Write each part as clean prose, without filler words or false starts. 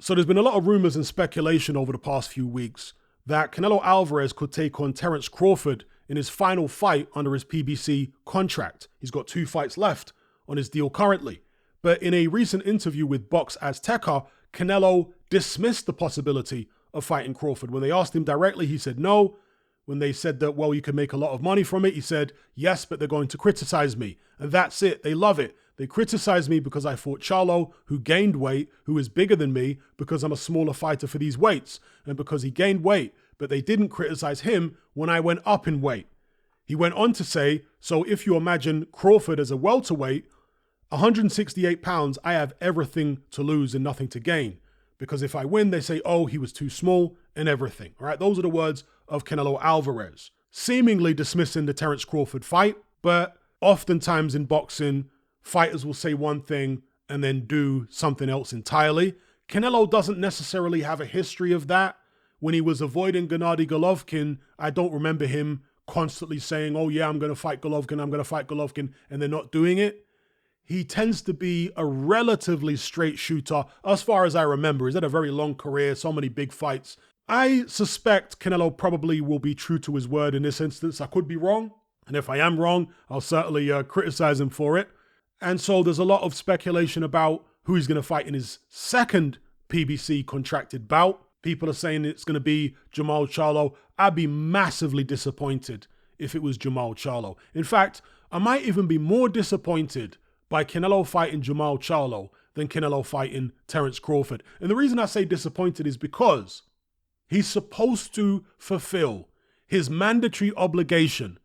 So there's been a lot of rumors and speculation over the past few weeks that Canelo Alvarez could take on Terence Crawford in his final fight under his PBC contract. He's got 2 fights left on his deal currently. But in a recent interview with Box Azteca, Canelo dismissed the possibility of fighting Crawford. When they asked him directly, he said no. When they said that, well, you can make a lot of money from it, he said, yes, but they're going to criticize me. And that's it. They love it. They criticize me because I fought Charlo, who gained weight, who is bigger than me, because I'm a smaller fighter for these weights, and because he gained weight. But they didn't criticize him when I went up in weight. He went on to say, so if you imagine Crawford as a welterweight, 168 pounds, I have everything to lose and nothing to gain. Because if I win, they say, oh, he was too small and everything. All right, those are the words of Canelo Alvarez, seemingly dismissing the Terence Crawford fight. But oftentimes in boxing, fighters will say one thing and then do something else entirely. Canelo doesn't necessarily have a history of that. When he was avoiding Gennady Golovkin, I don't remember him constantly saying, oh yeah, I'm going to fight Golovkin, and they're not doing it. He tends to be a relatively straight shooter, as far as I remember. He's had a very long career, so many big fights. I suspect Canelo probably will be true to his word in this instance. I could be wrong, and if I am wrong, I'll certainly criticize him for it. And so there's a lot of speculation about who he's going to fight in his second PBC contracted bout. People are saying it's going to be Jermall Charlo. I'd be massively disappointed if it was Jermall Charlo. In fact, I might even be more disappointed by Canelo fighting Jermall Charlo than Canelo fighting Terence Crawford. And the reason I say disappointed is because he's supposed to fulfill his mandatory obligation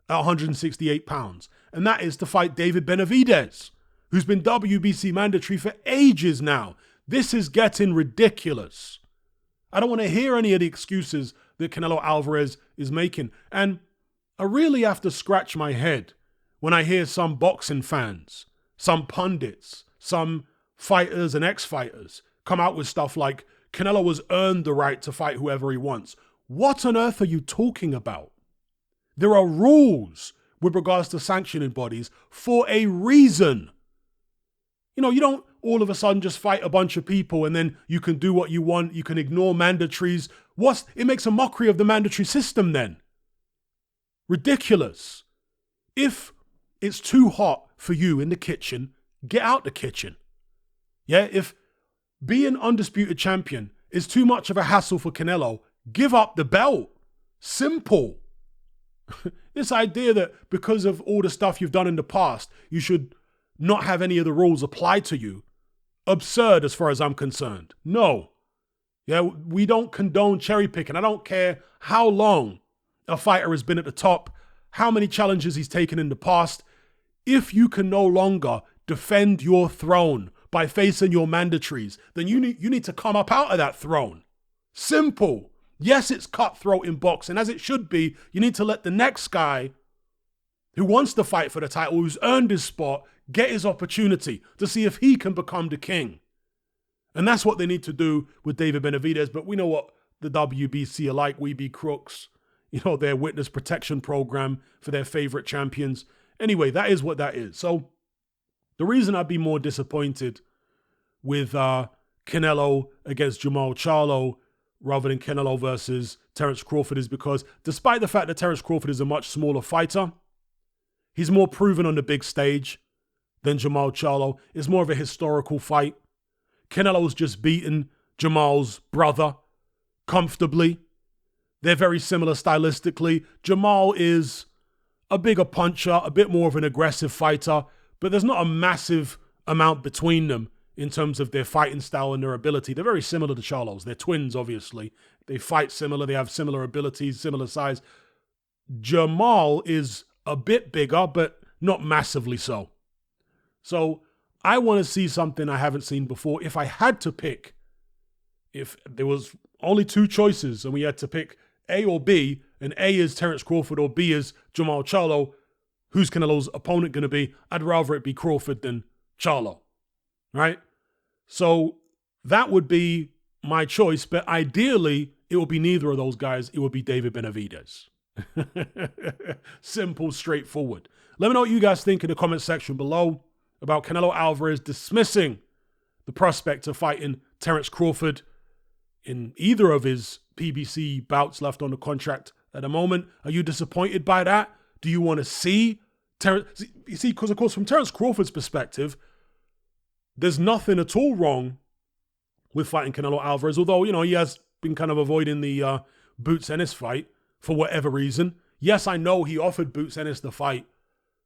at 168 pounds. And that is to fight David Benavidez, who's been WBC mandatory for ages now. This is getting ridiculous. I don't want to hear any of the excuses that Canelo Alvarez is making. And I really have to scratch my head when I hear some boxing fans, some pundits, some fighters and ex-fighters come out with stuff like, Canelo has earned the right to fight whoever he wants. What on earth are you talking about? There are rules with regards to sanctioning bodies for a reason. You know, you don't all of a sudden just fight a bunch of people and then you can do what you want. You can ignore mandatories. It makes a mockery of the mandatory system then. Ridiculous. If it's too hot for you in the kitchen, get out the kitchen. Yeah, if being undisputed champion is too much of a hassle for Canelo, give up the belt. Simple. This idea that because of all the stuff you've done in the past, you should not have any of the rules apply to you. Absurd as far as I'm concerned. No. Yeah, we don't condone cherry picking. I don't care how long a fighter has been at the top, how many challenges he's taken in the past. If you can no longer defend your throne by facing your mandatories, then you need to come up out of that throne. Simple. Yes, it's cutthroat in boxing, as it should be. You need to let the next guy who wants to fight for the title, who's earned his spot, get his opportunity to see if he can become the king. And that's what they need to do with David Benavidez. But we know what the WBC are like. We be crooks. You know, their witness protection program for their favorite champions. Anyway, that is what that is. So the reason I'd be more disappointed with Canelo against Jermall Charlo rather than Canelo versus Terence Crawford is because despite the fact that Terence Crawford is a much smaller fighter, he's more proven on the big stage than Jermall Charlo. It's more of a historical fight. Canelo's just beaten Jermall's brother comfortably. They're very similar stylistically. Jermall is a bigger puncher, a bit more of an aggressive fighter, but there's not a massive amount between them in terms of their fighting style and their ability. They're very similar to Charlo's. They're twins, obviously. They fight similar. They have similar abilities, similar size. Jermall is a bit bigger, but not massively so. So I want to see something I haven't seen before. If I had to pick, if there was only 2 choices and we had to pick A or B, and A is Terence Crawford or B is Jermall Charlo, who's Canelo's opponent going to be? I'd rather it be Crawford than Charlo, right? So that would be my choice, but ideally it would be neither of those guys. It would be David Benavidez. Simple, straightforward. Let me know what you guys think in the comment section below about Canelo Alvarez dismissing the prospect of fighting Terence Crawford in either of his PBC bouts left on the contract at the moment. Are you disappointed by that? Do you want to see Terence? You see, because of course, from Terence Crawford's perspective, there's nothing at all wrong with fighting Canelo Alvarez, although, he has been kind of avoiding the Boots Ennis fight for whatever reason. Yes, I know he offered Boots Ennis the fight,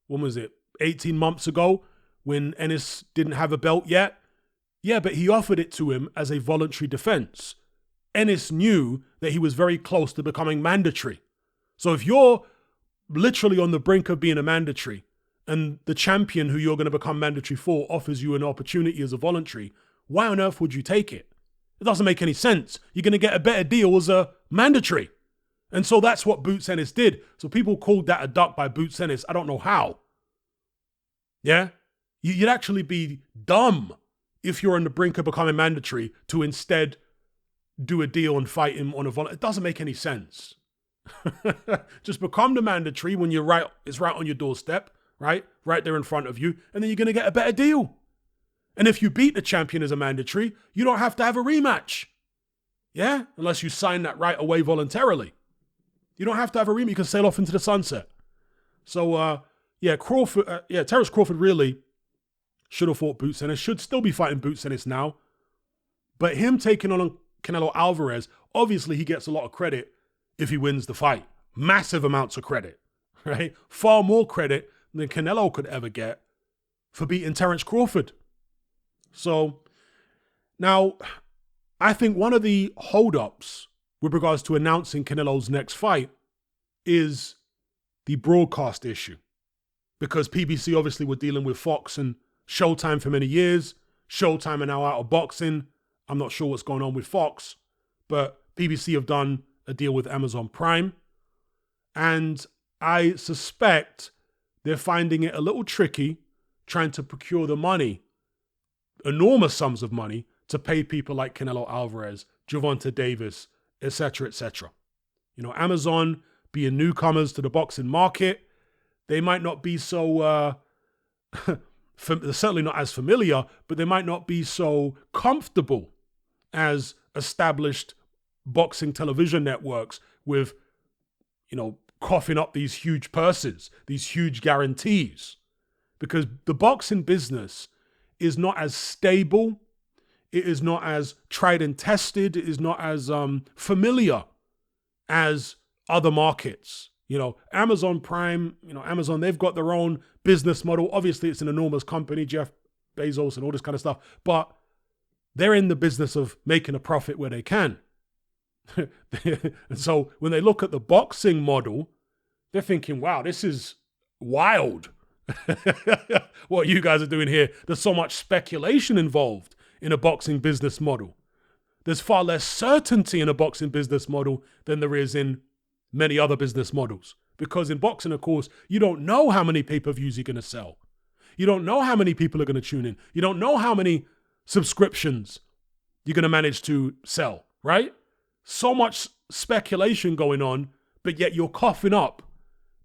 when was it, 18 months ago, when Ennis didn't have a belt yet? Yeah, but he offered it to him as a voluntary defense. Ennis knew that he was very close to becoming mandatory. So if you're literally on the brink of being a mandatory, and the champion who you're going to become mandatory for offers you an opportunity as a voluntary, why on earth would you take it? It doesn't make any sense. You're going to get a better deal as a mandatory. And so that's what Boots Ennis did. So people called that a duck by Boots Ennis. I don't know how. Yeah? You'd actually be dumb if you're on the brink of becoming mandatory to instead do a deal and fight him on a voluntary. It doesn't make any sense. Just become the mandatory when it's right on your doorstep, right? Right there in front of you. And then you're going to get a better deal. And if you beat the champion as a mandatory, you don't have to have a rematch. Yeah? Unless you sign that right away voluntarily. You don't have to have a rematch. You can sail off into the sunset. So, Terence Crawford really should have fought Boots Ennis. Should still be fighting Boots Ennis now. But him taking on Canelo Alvarez, obviously he gets a lot of credit if he wins the fight. Massive amounts of credit, right? Far more credit than Canelo could ever get for beating Terence Crawford. So, now, I think one of the holdups with regards to announcing Canelo's next fight is the broadcast issue. Because PBC obviously were dealing with Fox and Showtime for many years. Showtime are now out of boxing. I'm not sure what's going on with Fox, but PBC have done a deal with Amazon Prime. And I suspect they're finding it a little tricky trying to procure the money, enormous sums of money, to pay people like Canelo Alvarez, Gervonta Davis, etc., etc. Amazon being newcomers to the boxing market, they might not be so, certainly not as familiar, but they might not be so comfortable as established boxing television networks with, coughing up these huge purses, these huge guarantees. Because the boxing business is not as stable, it is not as tried and tested, it is not as familiar as other markets. Amazon Prime, Amazon, they've got their own business model. Obviously, it's an enormous company, Jeff Bezos and all this kind of stuff, but they're in the business of making a profit where they can. And so when they look at the boxing model, they're thinking, wow, this is wild. What you guys are doing here. There's so much speculation involved in a boxing business model. There's far less certainty in a boxing business model than there is in many other business models. Because in boxing, of course, you don't know how many pay-per-views you're going to sell. You don't know how many people are going to tune in. You don't know how many subscriptions you're going to manage to sell, right? So much speculation going on, but yet you're coughing up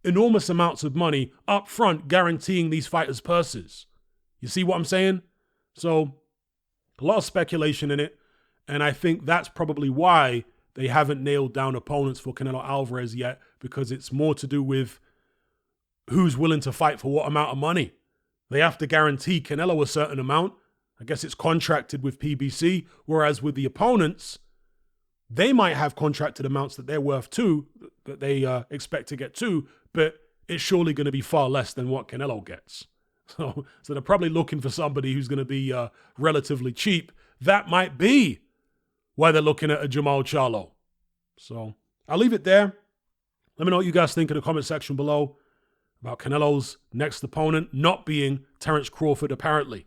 enormous amounts of money up front, guaranteeing these fighters' purses. You see what I'm saying? So a lot of speculation in it. And I think that's probably why they haven't nailed down opponents for Canelo Alvarez yet, because it's more to do with who's willing to fight for what amount of money. They have to guarantee Canelo a certain amount. I guess it's contracted with PBC, whereas with the opponents, they might have contracted amounts that they're worth too, that they expect to get too, but it's surely going to be far less than what Canelo gets. So they're probably looking for somebody who's going to be relatively cheap. That might be why they're looking at a Jamal Charlo. So I'll leave it there. Let me know what you guys think in the comment section below about Canelo's next opponent not being Terence Crawford, apparently.